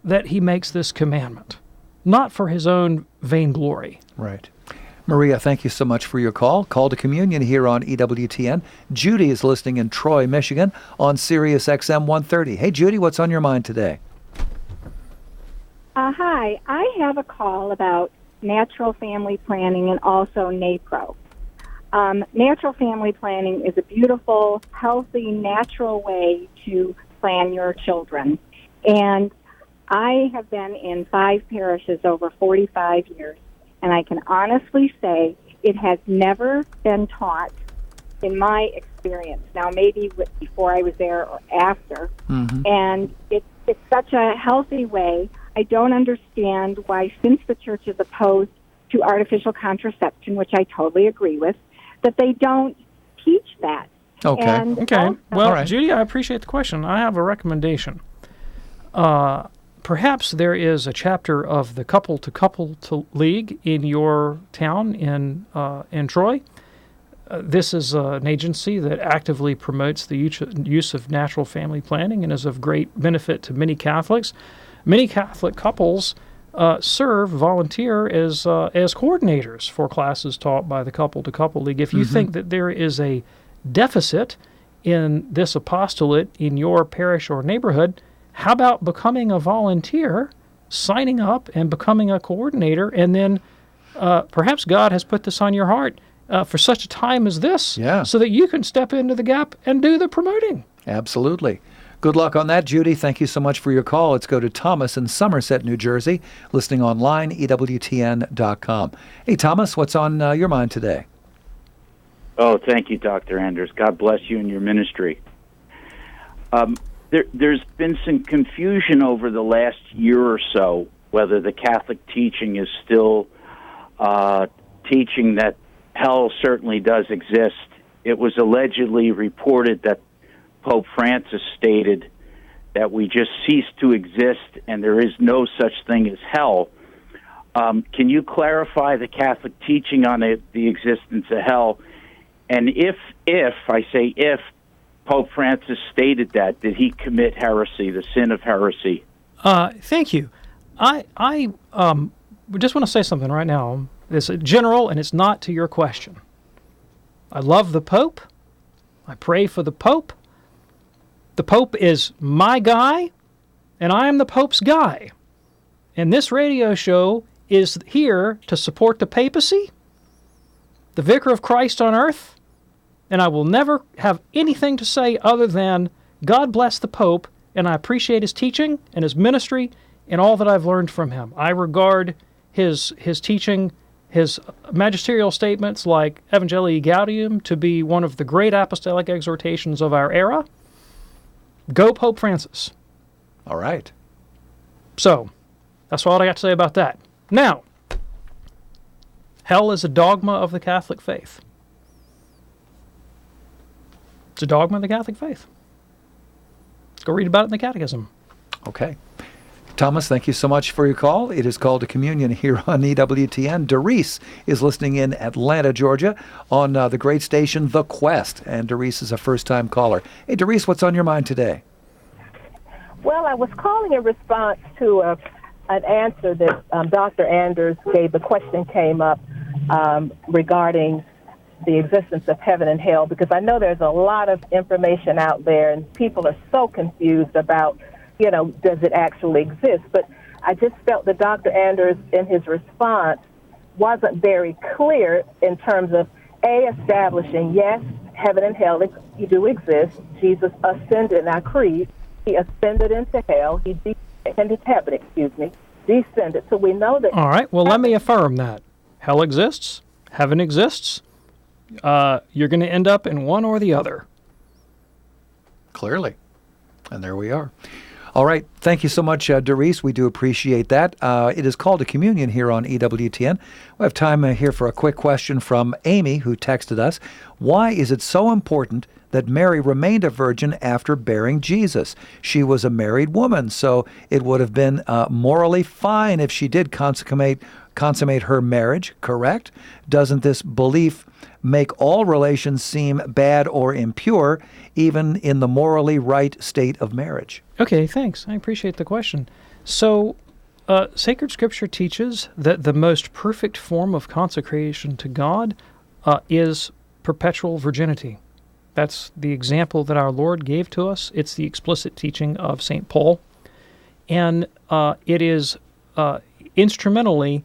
Speaker 7: that he makes this commandment, not for his own vainglory.
Speaker 6: Right. Maria, thank you so much for your call. Call to Communion here on EWTN. Judy is listening in Troy, Michigan on Sirius XM 130. Hey, Judy, what's on your mind today?
Speaker 5: Hi. I have a call about natural family planning and also NAPRO. Natural family planning is a beautiful, healthy, natural way to plan your children. And I have been in 5 parishes over 45 years, and I can honestly say it has never been taught in my experience. Now, maybe before I was there or after. Mm-hmm. And it's such a healthy way. I don't understand why, since the church is opposed to artificial contraception, which I totally agree with, that they don't teach that.
Speaker 7: Okay.
Speaker 5: And
Speaker 7: well,
Speaker 6: right.
Speaker 7: Judy, I appreciate the question. I have a recommendation. Perhaps there is a chapter of the Couple-to-Couple League in your town in Troy. This is an agency that actively promotes the use of natural family planning and is of great benefit to many Catholics. Many Catholic couples volunteer as coordinators for classes taught by the Couple-to-Couple League. If you think that there is a deficit in this apostolate in your parish or neighborhood, how about becoming a volunteer, signing up and becoming a coordinator, and then perhaps God has put this on your heart for such a time as this, so that you can step into the gap and do the promoting.
Speaker 6: Absolutely. Good luck on that, Judy. Thank you so much for your call. Let's go to Thomas in Somerset, New Jersey, listening online, EWTN.com. Hey, Thomas, what's on your mind today?
Speaker 8: Oh, thank you, Dr. Anders. God bless you and your ministry. There's been some confusion over the last year or so whether the Catholic teaching is still teaching that hell certainly does exist. It was allegedly reported that Pope Francis stated that we just cease to exist and there is no such thing as hell. Can you clarify the Catholic teaching on the existence of hell? And if Pope Francis stated that, did he commit heresy, the sin of heresy?
Speaker 7: Thank you. I just want to say something right now. It's general, and it's not to your question. I love the Pope. I pray for the Pope. The Pope is my guy, and I am the Pope's guy. And this radio show is here to support the papacy, the Vicar of Christ on earth, and I will never have anything to say other than God bless the Pope, and I appreciate his teaching and his ministry, in all that I've learned from him. I regard his teaching, his magisterial statements like Evangelii Gaudium to be one of the great apostolic exhortations of our era. Go Pope Francis.
Speaker 6: All right.
Speaker 7: So, that's all I got to say about that. Now, hell is a dogma of the Catholic faith. It's a dogma of the Catholic faith. Let's go read about it in the Catechism.
Speaker 6: Okay. Thomas, thank you so much for your call. It is Called to Communion here on EWTN. Doris is listening in Atlanta, Georgia, on the great station The Quest, and Doris is a first-time caller. Hey, Doris, what's on your mind today?
Speaker 9: Well, I was calling in response to an answer that Dr. Anders gave. The question came up regarding the existence of heaven and hell, because I know there's a lot of information out there, and people are so confused about, does it actually exist? But I just felt that Dr. Anders, in his response, wasn't very clear in terms of, establishing, yes, heaven and hell do exist. Jesus ascended in our creed. He ascended into hell. He descended heaven, descended. So we know that...
Speaker 7: All right, well, let me affirm that. Hell exists. Heaven exists. You're going to end up in one or the other.
Speaker 6: Clearly. And there we are. All right. Thank you so much, Doris. We do appreciate that. It is Called to Communion here on EWTN. We have time here for a quick question from Amy, who texted us. Why is it so important that Mary remained a virgin after bearing Jesus? She was a married woman, so it would have been morally fine if she did consummate her marriage, correct? Doesn't this belief make all relations seem bad or impure, even in the morally right state of marriage?
Speaker 7: Okay, thanks. I appreciate the question. So, sacred scripture teaches that the most perfect form of consecration to God is perpetual virginity. That's the example that our Lord gave to us. It's the explicit teaching of St. Paul. And it is instrumentally,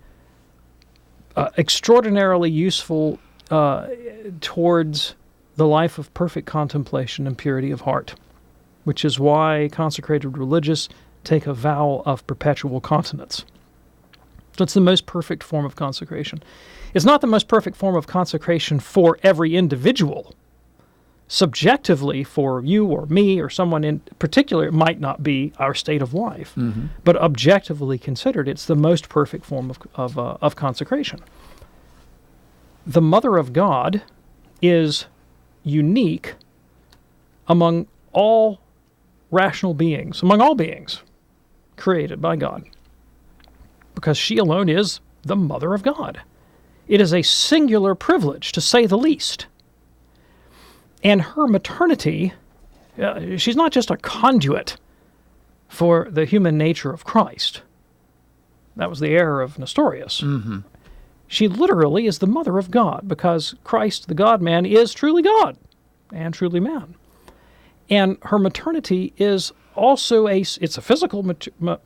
Speaker 7: extraordinarily useful towards the life of perfect contemplation and purity of heart, which is why consecrated religious take a vow of perpetual continence. So it's the most perfect form of consecration. It's not the most perfect form of consecration for every individual. Subjectively, for you or me or someone in particular, it might not be our state of life. Mm-hmm. But objectively considered, it's the most perfect form of consecration. The Mother of God is unique among all rational beings, among all beings created by God, because she alone is the Mother of God. It is a singular privilege, to say the least. And her maternity, she's not just a conduit for the human nature of Christ. That was the error of Nestorius. Mm-hmm. She literally is the Mother of God, because Christ, the God-man, is truly God and truly man. And her maternity is also it's a physical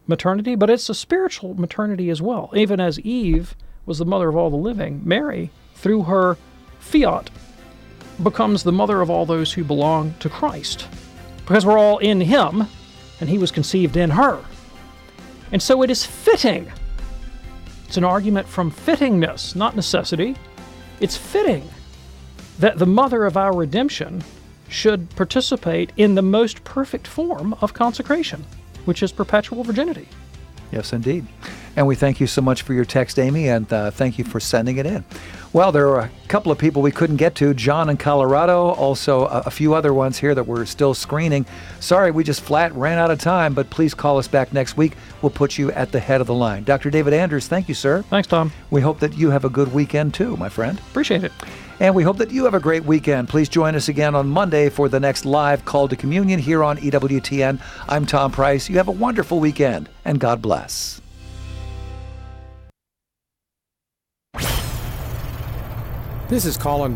Speaker 7: maternity, but it's a spiritual maternity as well. Even as Eve was the mother of all the living, Mary, through her fiat, becomes the mother of all those who belong to Christ, because we're all in him, and he was conceived in her. And so it is fitting. It's an argument from fittingness, not necessity. It's fitting that the mother of our redemption should participate in the most perfect form of consecration, which is perpetual virginity.
Speaker 6: Yes, indeed. And we thank you so much for your text, Amy, and thank you for sending it in. Well, there are a couple of people we couldn't get to. John in Colorado, also a few other ones here that we're still screening. Sorry, we just flat ran out of time, but please call us back next week. We'll put you at the head of the line. Dr. David Anders, thank you, sir.
Speaker 7: Thanks, Tom.
Speaker 6: We hope that you have a good weekend, too, my friend.
Speaker 7: Appreciate it.
Speaker 6: And we hope that you have a great weekend. Please join us again on Monday for the next live Call to Communion here on EWTN. I'm Tom Price. You have a wonderful weekend, and God bless.
Speaker 10: This is Colin